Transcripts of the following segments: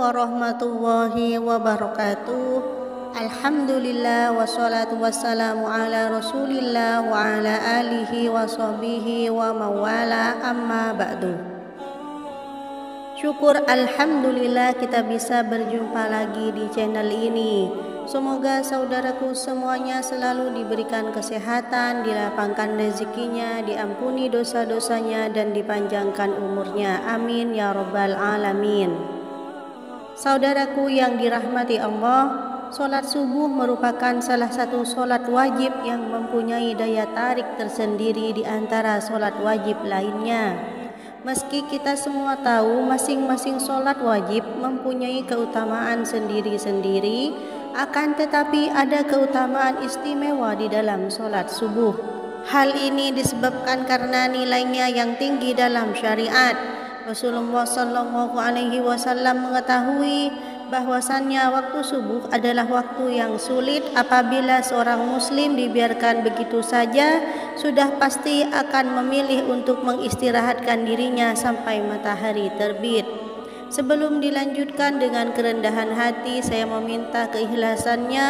warahmatullahi wabarakatuh. Alhamdulillah wassalatu wassalamu ala rasulillah wa ala alihi wa sahbihi wa mawala amma ba'du. Syukur alhamdulillah kita bisa berjumpa lagi di channel ini. Semoga saudaraku semuanya selalu diberikan kesehatan, dilapangkan rezekinya, diampuni dosa-dosanya, dan dipanjangkan umurnya. Amin ya rabbal alamin. Saudaraku yang dirahmati Allah, sholat subuh merupakan salah satu sholat wajib yang mempunyai daya tarik tersendiri di antara sholat wajib lainnya. Meski kita semua tahu masing-masing sholat wajib mempunyai keutamaan sendiri-sendiri, akan tetapi ada keutamaan istimewa di dalam sholat subuh. Hal ini disebabkan karena nilainya yang tinggi dalam syariat. Rasulullah SAW mengetahui bahwasannya waktu subuh adalah waktu yang sulit. Apabila seorang muslim dibiarkan begitu saja, sudah pasti akan memilih untuk mengistirahatkan dirinya sampai matahari terbit. Sebelum dilanjutkan dengan kerendahan hati, saya meminta keikhlasannya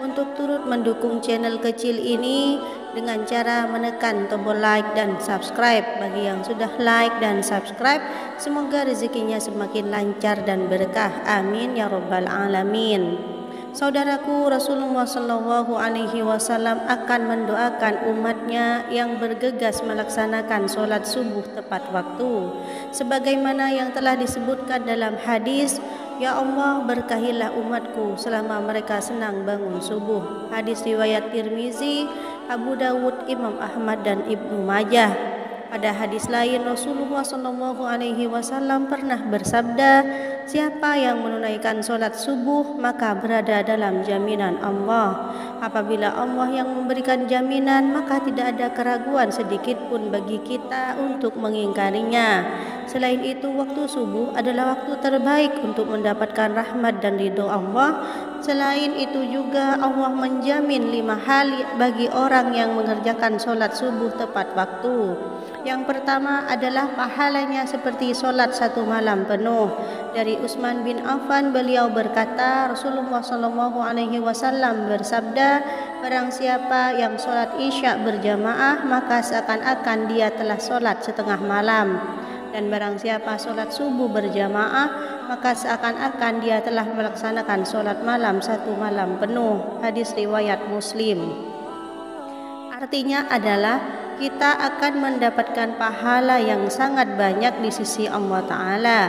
untuk turut mendukung channel kecil ini dengan cara menekan tombol like dan subscribe. Bagi yang sudah like dan subscribe, semoga rezekinya semakin lancar dan berkah. Amin ya rabbal alamin. Saudaraku, Rasulullah SAW akan mendoakan umatnya yang bergegas melaksanakan sholat subuh tepat waktu, sebagaimana yang telah disebutkan dalam hadis, "Ya Allah, berkahilah umatku selama mereka senang bangun subuh." Hadis riwayat Tirmizi, Abu Dawud, Imam Ahmad, dan Ibnu Majah. Pada hadis lain, Rasulullah SAW pernah bersabda, "Siapa yang menunaikan sholat subuh maka berada dalam jaminan Allah. Apabila Allah yang memberikan jaminan, maka tidak ada keraguan sedikit pun bagi kita untuk mengingkarinya. Selain itu, waktu subuh adalah waktu terbaik untuk mendapatkan rahmat dan ridho Allah. Selain itu juga Allah menjamin 5 hal bagi orang yang mengerjakan sholat subuh tepat waktu. Yang pertama adalah pahalanya seperti sholat 1 malam penuh. Dari Utsman bin Affan, beliau berkata, Rasulullah SAW bersabda, "Barang siapa yang sholat isya berjamaah, maka seakan-akan dia telah sholat setengah malam. Dan barang siapa sholat subuh berjamaah, maka seakan-akan dia telah melaksanakan sholat malam 1 malam penuh." Hadis riwayat Muslim. Artinya adalah kita akan mendapatkan pahala yang sangat banyak di sisi Allah Ta'ala.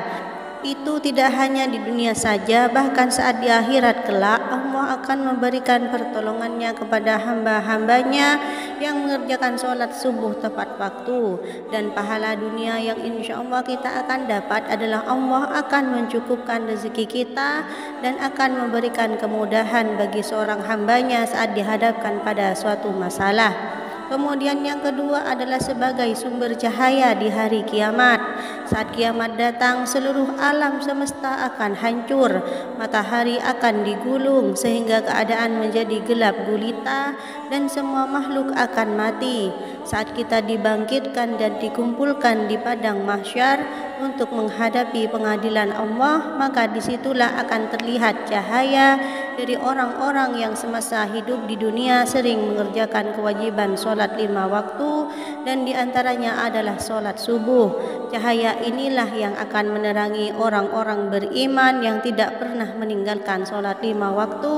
Itu tidak hanya di dunia saja, bahkan saat di akhirat kelak Allah akan memberikan pertolongannya kepada hamba-hambanya yang mengerjakan sholat subuh tepat waktu. Dan pahala dunia yang insya Allah kita akan dapat adalah Allah akan mencukupkan rezeki kita dan akan memberikan kemudahan bagi seorang hambanya saat dihadapkan pada suatu masalah. Kemudian yang kedua adalah sebagai sumber cahaya di hari kiamat. Saat kiamat datang, seluruh alam semesta akan hancur, matahari akan digulung sehingga keadaan menjadi gelap gulita dan semua makhluk akan mati. Saat kita dibangkitkan dan dikumpulkan di padang mahsyar untuk menghadapi pengadilan Allah, maka disitulah akan terlihat cahaya dari orang-orang yang semasa hidup di dunia sering mengerjakan kewajiban sholat 5 waktu, dan diantaranya adalah sholat subuh. Cahaya inilah yang akan menerangi orang-orang beriman yang tidak pernah meninggalkan sholat 5 waktu,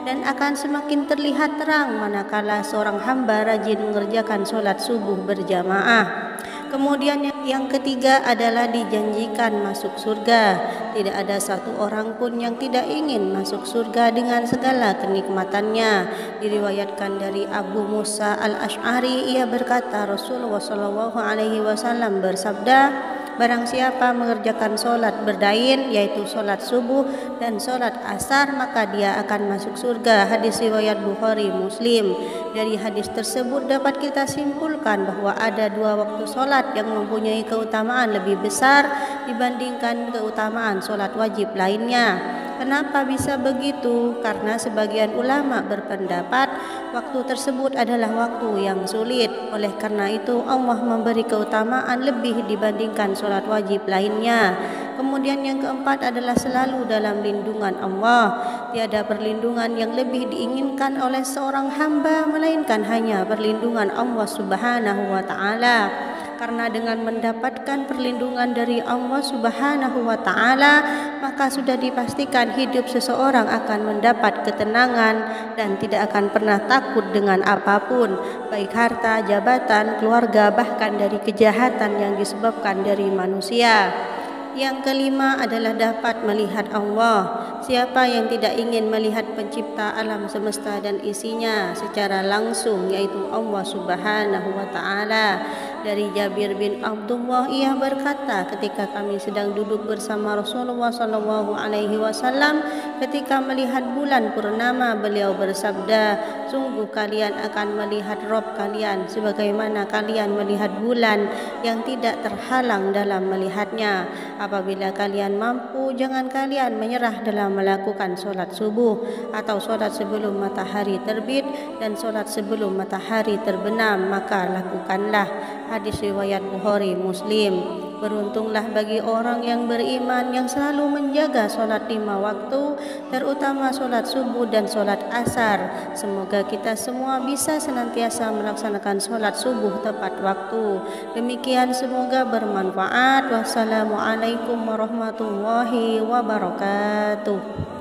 dan akan semakin terlihat terang manakala seorang hamba rajin mengerjakan sholat subuh berjamaah. Kemudian yang ketiga adalah dijanjikan masuk surga. Tidak ada satu orang pun yang tidak ingin masuk surga dengan segala kenikmatannya. Diriwayatkan dari Abu Musa al-Ash'ari, ia berkata, Rasulullah SAW bersabda, "Barang siapa mengerjakan sholat berdain, yaitu sholat subuh dan sholat asar, maka dia akan masuk surga." Hadis riwayat Bukhari Muslim. Dari hadis tersebut dapat kita simpulkan bahwa ada 2 waktu sholat yang mempunyai keutamaan lebih besar dibandingkan keutamaan sholat wajib lainnya. Kenapa bisa begitu? Karena sebagian ulama berpendapat waktu tersebut adalah waktu yang sulit. Oleh karena itu Allah memberi keutamaan lebih dibandingkan sholat wajib lainnya. Kemudian yang keempat adalah selalu dalam lindungan Allah. Tiada perlindungan yang lebih diinginkan oleh seorang hamba melainkan hanya perlindungan Allah Subhanahu wa taala. Karena dengan mendapatkan perlindungan dari Allah Subhanahu wa taala, maka sudah dipastikan hidup seseorang akan mendapat ketenangan dan tidak akan pernah takut dengan apapun, baik harta, jabatan, keluarga, bahkan dari kejahatan yang disebabkan dari manusia. Yang kelima adalah dapat melihat Allah. Siapa yang tidak ingin melihat pencipta alam semesta dan isinya secara langsung, yaitu Allah Subhanahu wa taala. Dari Jabir bin Abdullah, ia berkata, ketika kami sedang duduk bersama Rasulullah sallallahu alaihi wasallam ketika melihat bulan purnama, beliau bersabda, sungguh kalian akan melihat Rabb kalian sebagaimana kalian melihat bulan yang tidak terhalang dalam melihatnya. Apabila kalian mampu, jangan kalian menyerah dalam melakukan solat subuh atau solat sebelum matahari terbit dan solat sebelum matahari terbenam, maka lakukanlah. Hadis riwayat Bukhari Muslim. Beruntunglah bagi orang yang beriman yang selalu menjaga solat 5 waktu, terutama solat subuh dan solat asar. Semoga kita semua bisa senantiasa melaksanakan solat subuh tepat waktu. Demikian, semoga bermanfaat. Wassalamualaikum warahmatullahi wabarakatuh.